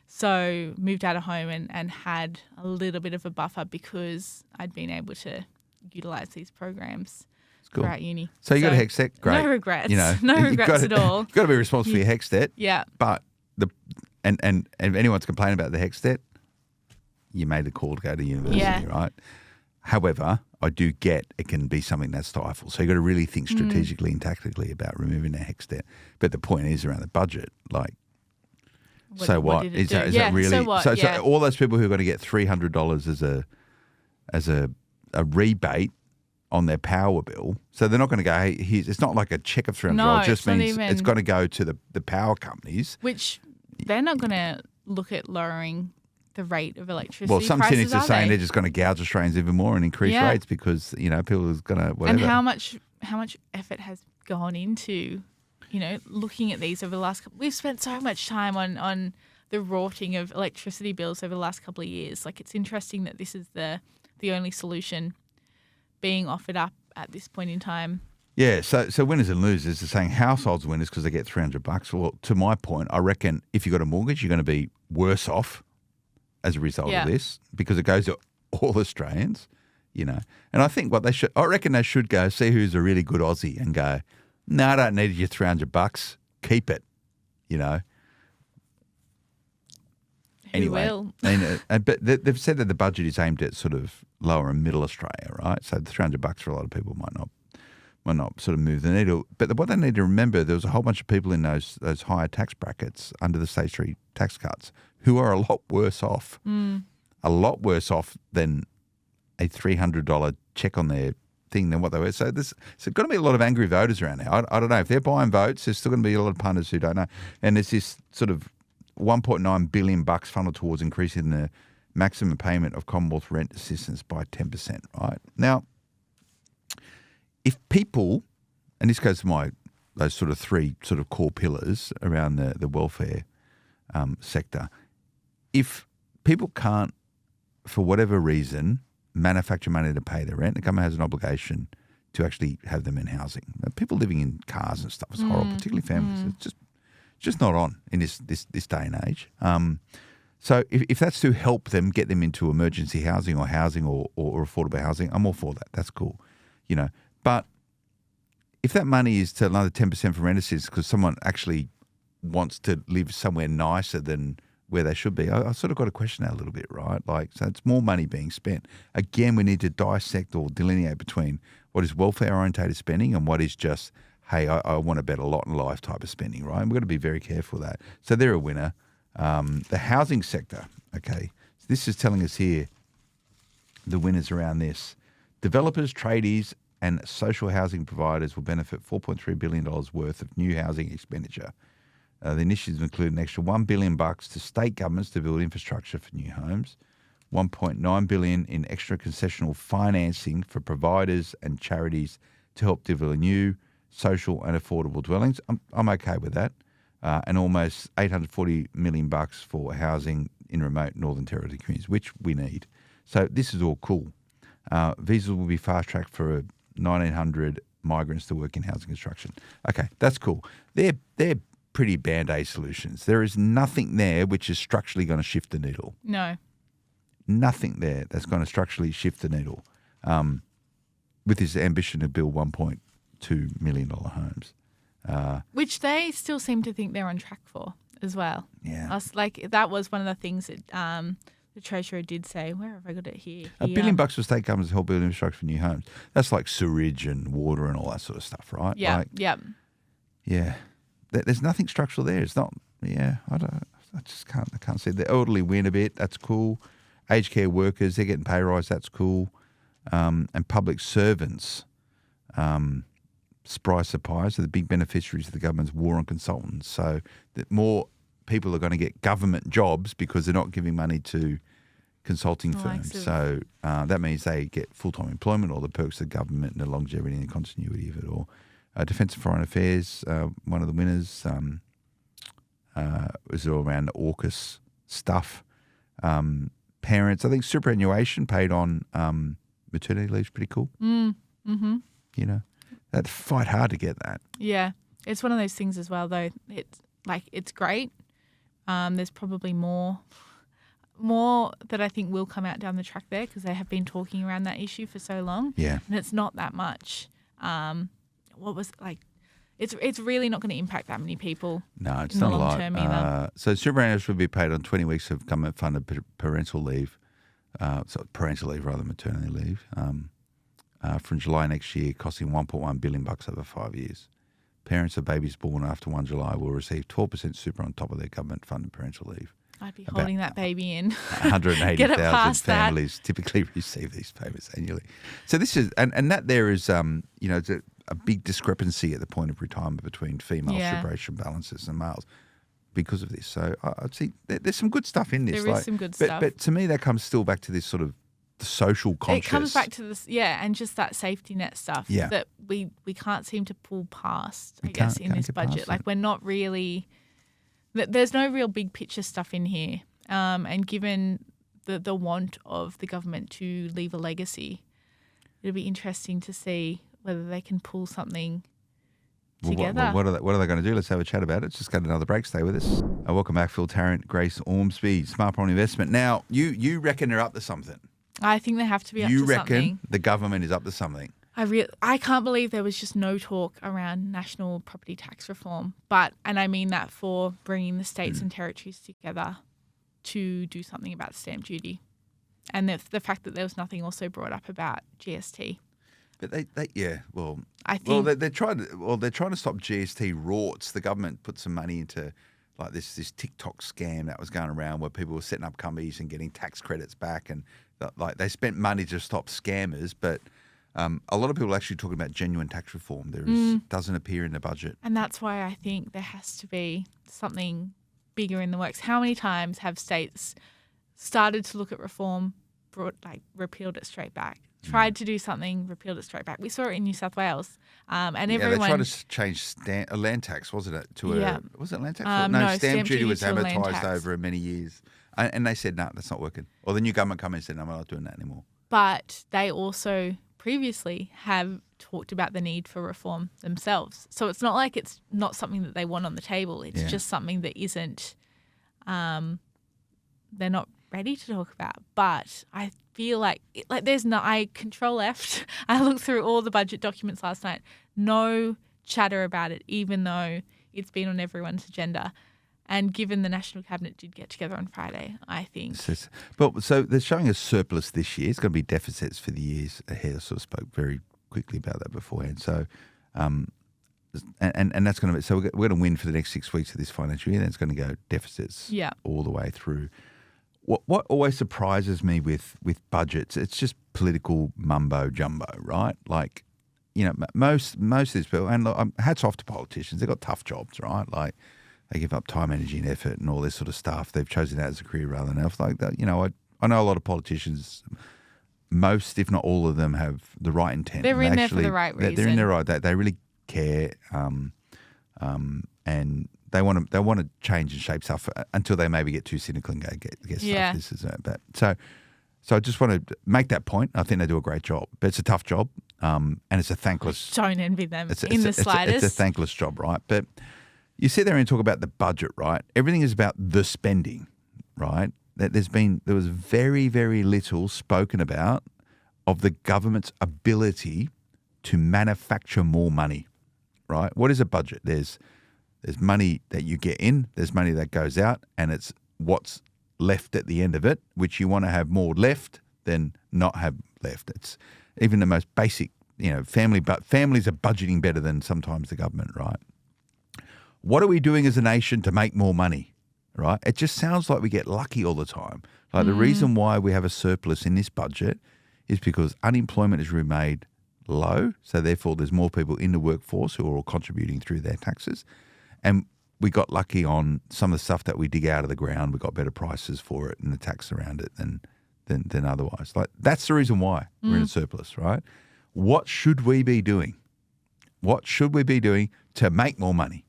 Speaker 3: So moved out of home and had a little bit of a buffer because I'd been able to utilise these programs throughout uni.
Speaker 2: So you got a HEX debt, great.
Speaker 3: No regrets. No regrets at all.
Speaker 2: You've got to be responsible for your HEX debt.
Speaker 3: Yeah.
Speaker 2: But and if anyone's complaining about the HEX debt, you made the call to go to university, right? However, I do get it can be something that stifles. So you've got to really think strategically and tactically about removing the HEX debt. But the point is around the budget, like, what? Is that really? So what? So all those people who are going to get $300 as a rebate on their power bill, so they're not going to go, hey, it's not like a check of $300.
Speaker 3: No,
Speaker 2: it just means it's going to go to the power companies.
Speaker 3: Which they're not going to look at lowering the rate of electricity.
Speaker 2: Well, some
Speaker 3: prices,
Speaker 2: cynics are saying they're just going to gouge Australians even more and increase rates because, people are going to whatever.
Speaker 3: And how much effort has gone into, looking at these over the last couple. We've spent so much time on the rorting of electricity bills over the last couple of years. Like it's interesting that this is the only solution being offered up at this point in time.
Speaker 2: Yeah, so winners and losers are saying households winners because they get $300. Well, to my point, I reckon if you've got a mortgage, you're going to be worse off as a result of this because it goes to all Australians, And I think I reckon they should go see who's a really good Aussie and go, no, I don't need your $300. Keep it,
Speaker 3: Anyway,
Speaker 2: but they've said that the budget is aimed at sort of lower and middle Australia, right? So the $300 for a lot of people might not sort of move the needle. But what they need to remember, there was a whole bunch of people in those higher tax brackets under the stage 3 tax cuts who are a lot worse off than a $300 check on their thing than what they were. So there's going to be a lot of angry voters around there. I don't know. If they're buying votes, there's still going to be a lot of punters who don't know. And there's this sort of $1.9 billion funneled towards increasing the maximum payment of Commonwealth rent assistance by 10%, right? Now, if people, and this goes to those sort of three sort of core pillars around the welfare sector, if people can't, for whatever reason, manufacture money to pay their rent, the government has an obligation to actually have them in housing. Now, people living in cars and stuff is horrible, particularly families. It's just not on in this day and age. So if that's to help them get them into emergency housing or affordable housing, I'm all for that. That's cool, But if that money is to another 10% for rent assistance because someone actually wants to live somewhere nicer than where they should be, I sort of got to question that a little bit, right? So it's more money being spent. Again, we need to dissect or delineate between what is welfare-orientated spending and what is just, hey, I want a better lot in life type of spending, right? And we've got to be very careful of that. So they're a winner. The housing sector, okay, so this is telling us here the winners around this. Developers, tradies, and social housing providers will benefit $4.3 billion worth of new housing expenditure. The initiatives include an extra $1 billion to state governments to build infrastructure for new homes, $1.9 billion in extra concessional financing for providers and charities to help develop new social and affordable dwellings. I'm okay with that. And almost $840 million for housing in remote Northern Territory communities, which we need. So this is all cool. Visas will be fast-tracked for 1,900 migrants to work in housing construction. Okay, that's cool. They're pretty Band-Aid solutions. There is nothing there which is structurally going to shift the needle.
Speaker 3: No.
Speaker 2: Nothing there that's going to structurally shift the needle with this ambition to build $1.2 million homes.
Speaker 3: Which they still seem to think they're on track for as well.
Speaker 2: Yeah.
Speaker 3: That was one of the things that the Treasurer did say. Where have I got it here?
Speaker 2: $1 billion for state governments to help build infrastructure for new homes. That's like sewage and water and all that sort of stuff, right?
Speaker 3: Yeah,
Speaker 2: Yeah. There's nothing structural there. It's not, I can't see. The elderly win a bit. That's cool. Aged care workers, they're getting pay rise. That's cool. And public servants, surprise, are the big beneficiaries of the government's war on consultants. So that more people are going to get government jobs because they're not giving money to consulting firms. So that means they get full-time employment, or the perks of government and the longevity and the continuity of it all. Defence and Foreign Affairs, one of the winners, was all around the AUKUS stuff. Parents, I think superannuation paid on maternity leave is pretty cool.
Speaker 3: Mm-hmm.
Speaker 2: They'd fight hard to get that.
Speaker 3: Yeah. It's one of those things as well, though. It's great. There's probably more that I think will come out down the track there because they have been talking around that issue for so long.
Speaker 2: Yeah.
Speaker 3: And it's not that much. It's really not going to impact that many people.
Speaker 2: No, it's
Speaker 3: in
Speaker 2: not
Speaker 3: the
Speaker 2: a
Speaker 3: long
Speaker 2: lot.
Speaker 3: term either.
Speaker 2: So superannuation will be paid on 20 weeks of government-funded parental leave, so parental leave rather than maternity leave, from July next year, costing $1.1 billion over 5 years. Parents of babies born after 1 July will receive 12% super on top of their government-funded parental leave.
Speaker 3: I'd be holding that baby in.
Speaker 2: 180,000 families typically receive these payments annually. So this is, and that there is, it's a big discrepancy at the point of retirement between female superannuation balances and males because of this. So I'd see there's some good stuff in this.
Speaker 3: There is some good stuff.
Speaker 2: But to me, that comes still back to this sort of the social conscious.
Speaker 3: It comes back to this, and just that safety net stuff that we can't seem to pull past, I guess, in this budget. Like, we're not really, there's no real big picture stuff in here. And given the want of the government to leave a legacy, it'll be interesting to see whether they can pull something together.
Speaker 2: What are they going to do? Let's have a chat about it. Let's just go to another break. Stay with us. Welcome back, Phil Tarrant, Grace Ormsby, Smart Property Investment. Now, you reckon they're up to something?
Speaker 3: I think they have to be up to something.
Speaker 2: You reckon the government is up to something?
Speaker 3: I can't believe there was just no talk around national property tax reform. And I mean that for bringing the states and territories together to do something about stamp duty. And the fact that there was nothing also brought up about GST.
Speaker 2: But they're trying to stop GST rorts. The government put some money into like this TikTok scam that was going around where people were setting up companies and getting tax credits back, and like they spent money to stop scammers, but a lot of people are actually talking about genuine tax reform. Doesn't appear in the budget.
Speaker 3: And that's why I think there has to be something bigger in the works. How many times have states started to look at reform, repealed it straight back? Tried to do something, repealed it straight back. We saw it in New South Wales, and everyone.
Speaker 2: They tried to change a land tax, wasn't it? Was it land tax?
Speaker 3: No,
Speaker 2: stamp duty was
Speaker 3: to
Speaker 2: amortised over many years, and they said no, that's not working. Or the new government came in and said no, I'm not doing that anymore.
Speaker 3: But they also previously have talked about the need for reform themselves. So it's not like it's not something that they want on the table. It's just something that isn't. They're not ready to talk about. But I feel like there's no. I Control F. I looked through all the budget documents last night. No chatter about it, even though it's been on everyone's agenda. And given the National Cabinet did get together on Friday, I think.
Speaker 2: So they're showing a surplus this year. It's going to be deficits for the years ahead. I sort of spoke very quickly about that beforehand. So, and that's going to be, so we're going to win for the next 6 weeks of this financial year. Then it's going to go deficits all the way through. What always surprises me with budgets, it's just political mumbo jumbo, right? Like, most of these people, and look, hats off to politicians. They've got tough jobs, right? Like, they give up time, energy, and effort, and all this sort of stuff. They've chosen that as a career rather than else. Like that, I know a lot of politicians. Most, if not all of them, have the right intent.
Speaker 3: They're in there for the right reason.
Speaker 2: They're in there right. They really care, and they want to change and shape stuff until they maybe get too cynical and go get stuff. This is that. So I just want to make that point. I think they do a great job, but it's a tough job, and it's a thankless.
Speaker 3: Don't envy them in the slightest.
Speaker 2: It's a thankless job, right? But you sit there and talk about the budget, right? Everything is about the spending, right? There was very, very little spoken about of the government's ability to manufacture more money, right? What is a budget? There's money that you get in, there's money that goes out, and it's what's left at the end of it, which you want to have more left than not have left. It's even the most basic, families are budgeting better than sometimes the government, right? What are we doing as a nation to make more money, right? It just sounds like we get lucky all the time. Like the reason why we have a surplus in this budget is because unemployment is remade low, so therefore there's more people in the workforce who are all contributing through their taxes. And we got lucky on some of the stuff that we dig out of the ground. We got better prices for it and the tax around it than otherwise. Like that's the reason why we're in a surplus, right? What should we be doing? What should we be doing to make more money?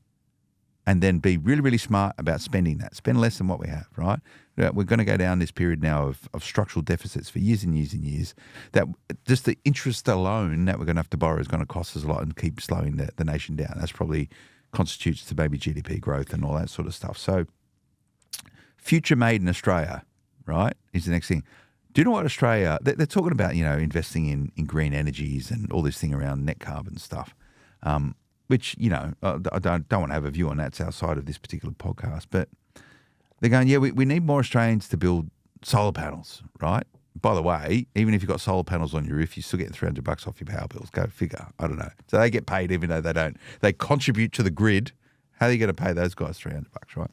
Speaker 2: And then be really, really smart about spending that. Spend less than what we have, right? We're going to go down this period now of structural deficits for years and years and years. That just the interest alone that we're going to have to borrow is going to cost us a lot and keep slowing the nation down. That's probably constitutes to maybe GDP growth and all that sort of stuff. So future made in Australia, right, is the next thing. Do you know what Australia, they're talking about, investing in green energies and all this thing around net carbon stuff. Which, I don't want to have a view on that. It's outside of this particular podcast. But they're going, we need more Australians to build solar panels, right? By the way, even if you've got solar panels on your roof, you're still getting $300 off your power bills. Go figure. I don't know. So they get paid even though they don't. They contribute to the grid. How are you going to pay those guys $300, right?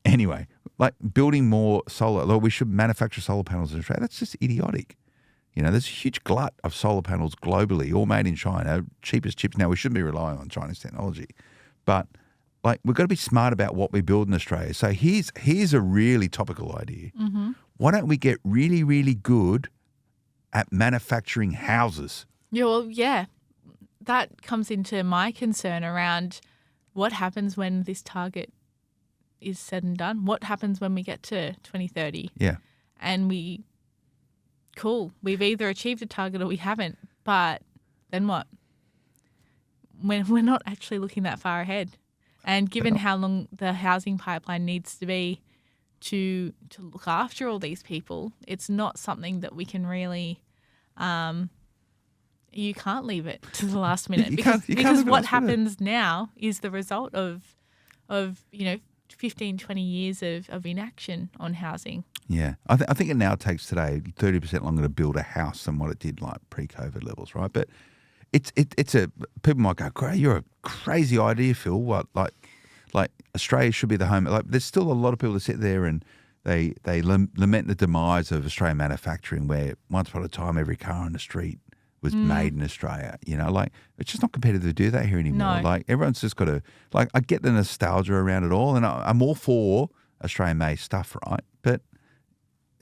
Speaker 2: Anyway, like building more solar. Like we should manufacture solar panels in Australia. That's just idiotic. There's a huge glut of solar panels globally, all made in China, cheapest chips. Now, we shouldn't be relying on Chinese technology. But, we've got to be smart about what we build in Australia. So here's a really topical idea. Mm-hmm. Why don't we get really, really good at manufacturing houses?
Speaker 3: Yeah. That comes into my concern around what happens when this target is said and done. What happens when we get to 2030?
Speaker 2: Yeah.
Speaker 3: And we've either achieved a target or we haven't, but then what? We're not actually looking that far ahead. And given how long the housing pipeline needs to be to look after all these people, it's not something that we can really you can't leave it to the last minute because what happens now is the result of 15, 20 years of inaction on housing.
Speaker 2: Yeah. I think it now takes today 30% longer to build a house than what it did pre-COVID levels, right? But it's people might go, you're a crazy idea, Phil. What, Like Australia should be the home. Like there's still a lot of people that sit there and they lament the demise of Australian manufacturing, where once upon a time every car on the street was made in Australia. You know, like it's just not competitive to do that here anymore.
Speaker 3: No.
Speaker 2: Like everyone's just got to, like, I get the nostalgia around it all, and I'm all for Australian-made stuff, right? But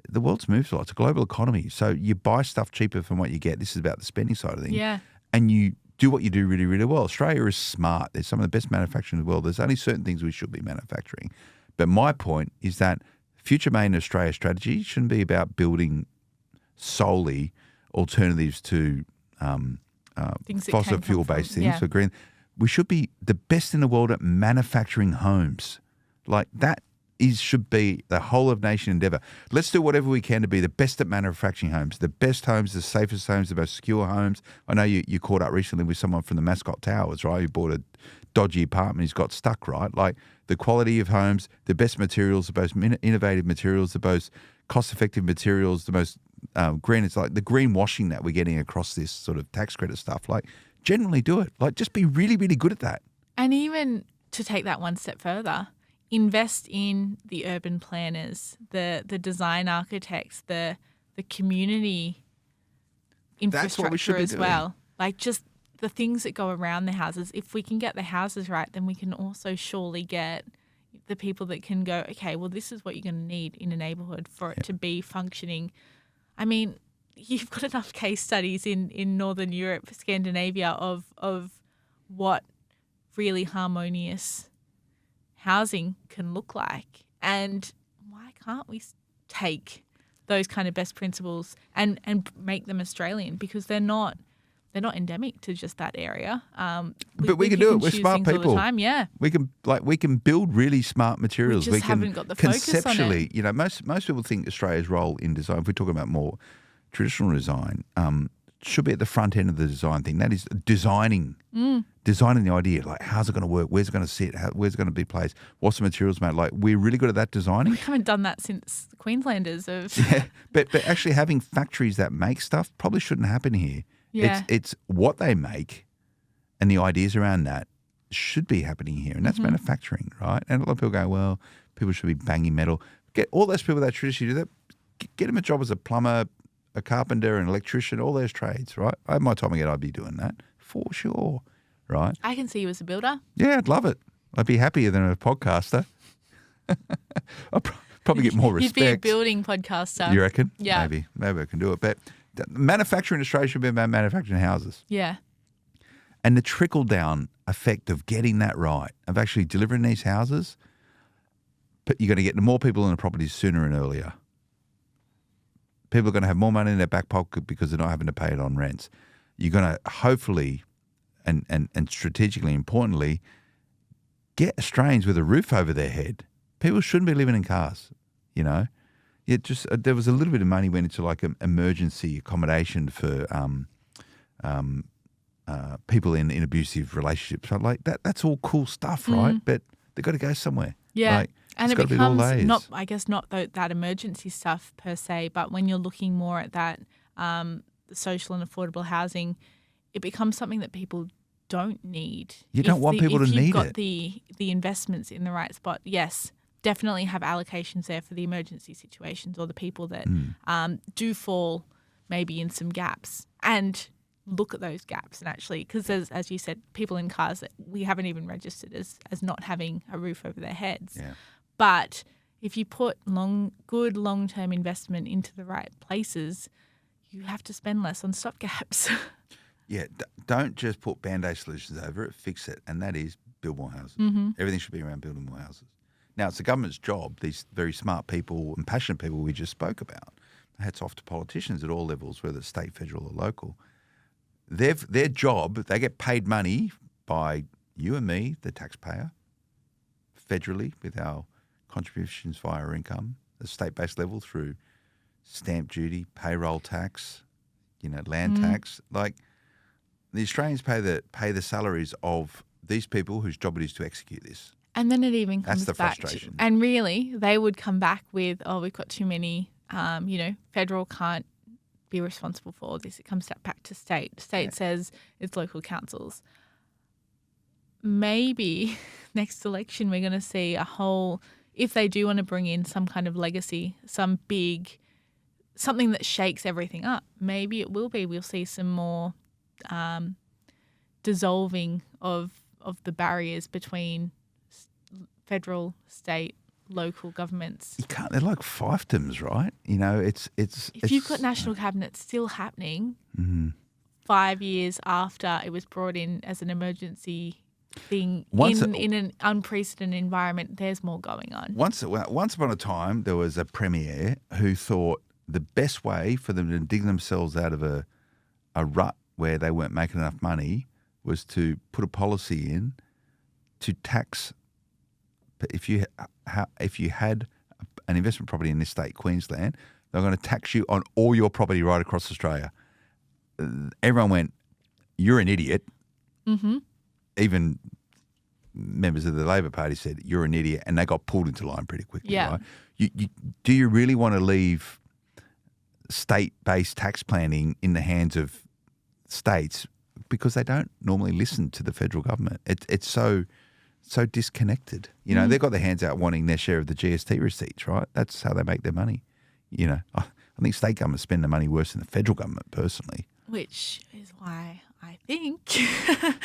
Speaker 2: the world's moved a lot. It's a global economy, so you buy stuff cheaper from what you get. This is about the spending side of things.
Speaker 3: Yeah.
Speaker 2: And you do what you do really, really well. Australia is smart. There's some of the best manufacturing in the world. There's only certain things we should be manufacturing. But my point is that future Made in Australia strategy shouldn't be about building solely alternatives to
Speaker 3: Things that
Speaker 2: fossil
Speaker 3: can come
Speaker 2: fuel-based
Speaker 3: from-
Speaker 2: things for green. We should be the best in the world at manufacturing homes. Like that should be the whole of nation endeavour. Let's do whatever we can to be the best at manufacturing homes, the best homes, the safest homes, the most secure homes. I know you caught up recently with someone from the Mascot Towers, right? Who bought a dodgy apartment. He's got stuck, right? Like the quality of homes, the best materials, the most innovative materials, the most cost-effective materials, the most green. It's like the greenwashing that we're getting across this sort of tax credit stuff. Like generally do it. Like just be really, really good at that.
Speaker 3: And even to take that one step further, invest in the urban planners, the design architects, the community
Speaker 2: That's what we should
Speaker 3: infrastructure
Speaker 2: be
Speaker 3: as
Speaker 2: doing.
Speaker 3: well. Like just the things that go around the houses. If we can get the houses right, then we can also surely get the people that can go, okay, well, this is what you're going to need in a neighbourhood for it to be functioning. I mean, you've got enough case studies in Northern Europe, Scandinavia, of what really harmonious housing can look like. And why can't we take those kind of best principles and make them Australian? Because they're not endemic to just that area.
Speaker 2: But we can do it. We're
Speaker 3: choose
Speaker 2: smart
Speaker 3: things all the
Speaker 2: people.
Speaker 3: time, yeah.
Speaker 2: We can build really smart materials.
Speaker 3: We just
Speaker 2: can
Speaker 3: haven't got the focus on it.
Speaker 2: conceptually, you know, most people think Australia's role in design, if we're talking about more traditional design, should be at the front end of the design thing. That is designing the idea. Like, how's it going to work? Where's it going to sit? Where's it going to be placed? What's the materials made? Like, we're really good at that designing.
Speaker 3: We haven't done that since the Queenslanders of
Speaker 2: Yeah, but actually having factories that make stuff probably shouldn't happen here.
Speaker 3: Yeah.
Speaker 2: It's what they make and the ideas around that should be happening here, and that's manufacturing, right? And a lot of people go, well, people should be banging metal. Get all those people that traditionally do that, get them a job as a plumber, a carpenter, an electrician, all those trades, right? I had my time again, I'd be doing that for sure, right?
Speaker 3: I can see you as a builder.
Speaker 2: Yeah, I'd love it. I'd be happier than a podcaster. I'd probably get more respect.
Speaker 3: You'd be a building podcaster.
Speaker 2: You reckon?
Speaker 3: Yeah.
Speaker 2: Maybe I can do it. But manufacturing in Australia should be about manufacturing houses.
Speaker 3: Yeah.
Speaker 2: And the trickle-down effect of getting that right, of actually delivering these houses, but you're going to get more people in the properties sooner and earlier. People are going to have more money in their back pocket because they're not having to pay it on rents. You're going to hopefully and strategically importantly get Australians with a roof over their head. People shouldn't be living in cars, you know. There was a little bit of money went into like emergency accommodation for people in abusive relationships. So like that's all cool stuff, right? But they've got to go somewhere.
Speaker 3: Yeah.
Speaker 2: Like,
Speaker 3: and
Speaker 2: it's
Speaker 3: it
Speaker 2: got to be all
Speaker 3: becomes
Speaker 2: days.
Speaker 3: not, I guess, not that emergency stuff per se, but when you're looking more at that social and affordable housing, it becomes something that people don't need.
Speaker 2: You don't want people to need
Speaker 3: If you've got
Speaker 2: it.
Speaker 3: the investments in the right spot, yes, definitely have allocations there for the emergency situations or the people that do fall maybe in some gaps, and look at those gaps and actually, because as you said, people in cars that we haven't even registered as not having a roof over their heads.
Speaker 2: Yeah.
Speaker 3: But if you put good long-term investment into the right places, you have to spend less on stopgaps.
Speaker 2: Yeah, don't just put Band-Aid solutions over it, fix it, and that is build more houses. Everything should be around building more houses. Now, it's the government's job, these very smart people and passionate people we just spoke about. Hats off to politicians at all levels, whether it's state, federal or local. Their job, they get paid money by you and me, the taxpayer, federally with our contributions via our income, at state-based level through stamp duty, payroll tax, land tax. Like, the Australians pay the salaries of these people whose job it is to execute this.
Speaker 3: And then it even comes
Speaker 2: That's the
Speaker 3: back
Speaker 2: frustration.
Speaker 3: and really they would come back with, we've got too many, federal can't be responsible for all this. It comes back to state. State says it's local councils. maybe next election we're going to see a whole, if they do want to bring in some kind of legacy, something that shakes everything up, maybe it will be. We'll see some more dissolving of the barriers between federal, state, local governments.
Speaker 2: You can't. They're like fiefdoms, right? You know, it's.
Speaker 3: If you've got national cabinet still happening 5 years after it was brought in as an emergency thing in an unprecedented environment, there's more going on.
Speaker 2: Once upon a time, there was a premier who thought the best way for them to dig themselves out of a rut where they weren't making enough money was to put a policy in to tax. If you had an investment property in this state, Queensland, they're going to tax you on all your property right across Australia. Everyone went, "You're an idiot." Mm-hmm. Even members of the Labor Party said, "You're an idiot," and they got pulled into line pretty quickly.
Speaker 3: Yeah.
Speaker 2: Right? Do you really want to leave state-based tax planning in the hands of states, because they don't normally listen to the federal government? It's so disconnected. You know, they've got their hands out wanting their share of the GST receipts, right? That's how they make their money. You know, I think state governments spend the money worse than the federal government, personally.
Speaker 3: Which is why I think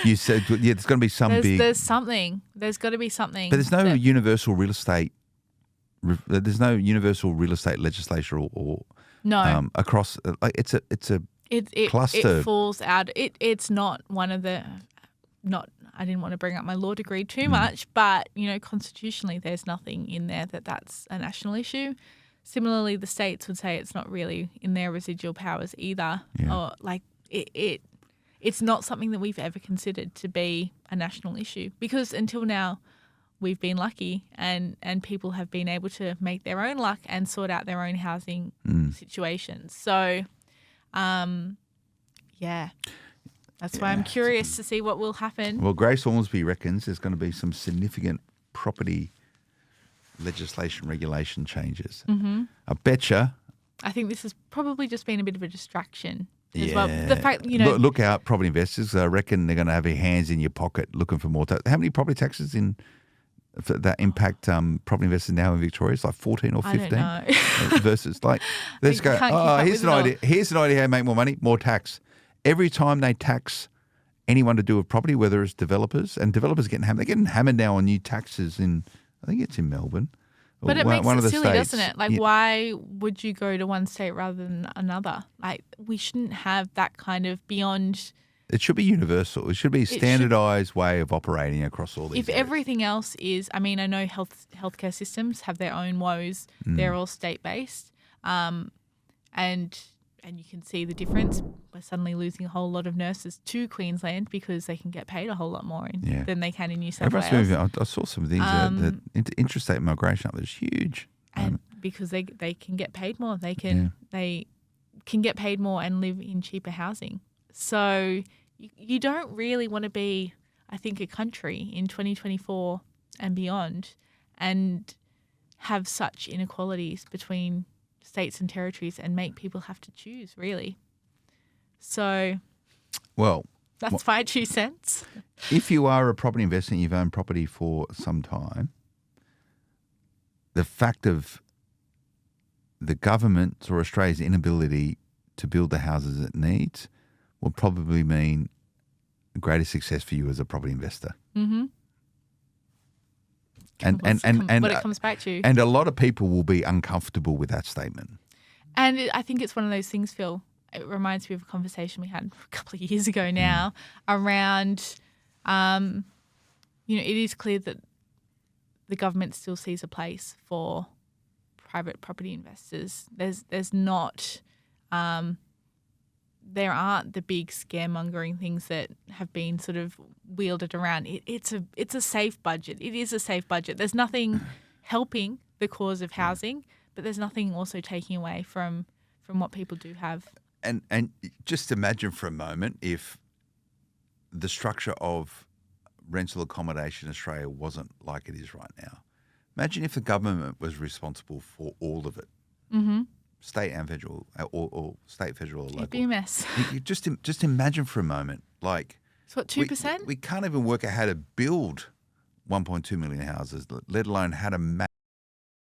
Speaker 2: You said, yeah, there's going to be
Speaker 3: there's something. There's got to be something.
Speaker 2: But there's no universal real estate. There's no universal real estate legislation or
Speaker 3: no
Speaker 2: across. Like it's a cluster.
Speaker 3: It falls out. It's not one of the not. I didn't want to bring up my law degree too much, but you know, constitutionally, there's nothing in there that's a national issue. Similarly, the states would say it's not really in their residual powers either.
Speaker 2: Yeah.
Speaker 3: Or like it's not something that we've ever considered to be a national issue, because until now we've been lucky and people have been able to make their own luck and sort out their own housing situations. So, yeah. That's why I'm curious to see what will happen.
Speaker 2: Well, Grace Ormsby reckons there's going to be some significant property legislation regulation changes. Mm-hmm. I betcha.
Speaker 3: I think this has probably just been a bit of a distraction as well. The fact, you know,
Speaker 2: look out, property investors. I reckon they're going to have their hands in your pocket looking for more. How many property taxes that impact property investors now in Victoria? It's like 14 or 15
Speaker 3: I don't know.
Speaker 2: versus like, let's go. Oh, here's an idea. Here's an idea how to make more money. More tax. Every time they tax anyone to do with property, whether it's developers, and developers they're getting hammered now on new taxes in, I think it's in Melbourne.
Speaker 3: But it makes it silly, doesn't it? Like, why would you go to one state rather than another? Like, we shouldn't have that kind of beyond.
Speaker 2: It should be universal. It should be a standardised way of operating across all these
Speaker 3: If
Speaker 2: areas.
Speaker 3: Everything else is, I mean, I know healthcare systems have their own woes. They're all state-based. And you can see the difference. We're suddenly losing a whole lot of nurses to Queensland because they can get paid a whole lot more than they can in New South Wales.
Speaker 2: Moving. I saw some of these. The interstate migration up there is huge.
Speaker 3: And because they can get paid more. They can get paid more and live in cheaper housing. So you don't really want to be, I think, a country in 2024 and beyond and have such inequalities between states and territories and make people have to choose, really. So,
Speaker 2: well,
Speaker 3: that's my 2 cents.
Speaker 2: If you are a property investor and you've owned property for some time, the fact of the government or Australia's inability to build the houses it needs will probably mean greater success for you as a property investor. Mm-hmm. And
Speaker 3: what it comes back to.
Speaker 2: And a lot of people will be uncomfortable with that statement.
Speaker 3: And I think it's one of those things, Phil. It reminds me of a conversation we had a couple of years ago now around, it is clear that the government still sees a place for private property investors. There's not, there aren't the big scaremongering things that have been sort of wielded around. It's a safe budget. It is a safe budget. There's nothing helping the cause of housing, but there's nothing also taking away from what people do have.
Speaker 2: And just imagine for a moment if the structure of rental accommodation in Australia wasn't like it is right now. Imagine if the government was responsible for all of it, state and federal, or state, federal, or local.
Speaker 3: It'd be a mess.
Speaker 2: Just imagine for a moment, like
Speaker 3: So what, 2%?
Speaker 2: We can't even work out how to build 1.2 million houses, let alone how to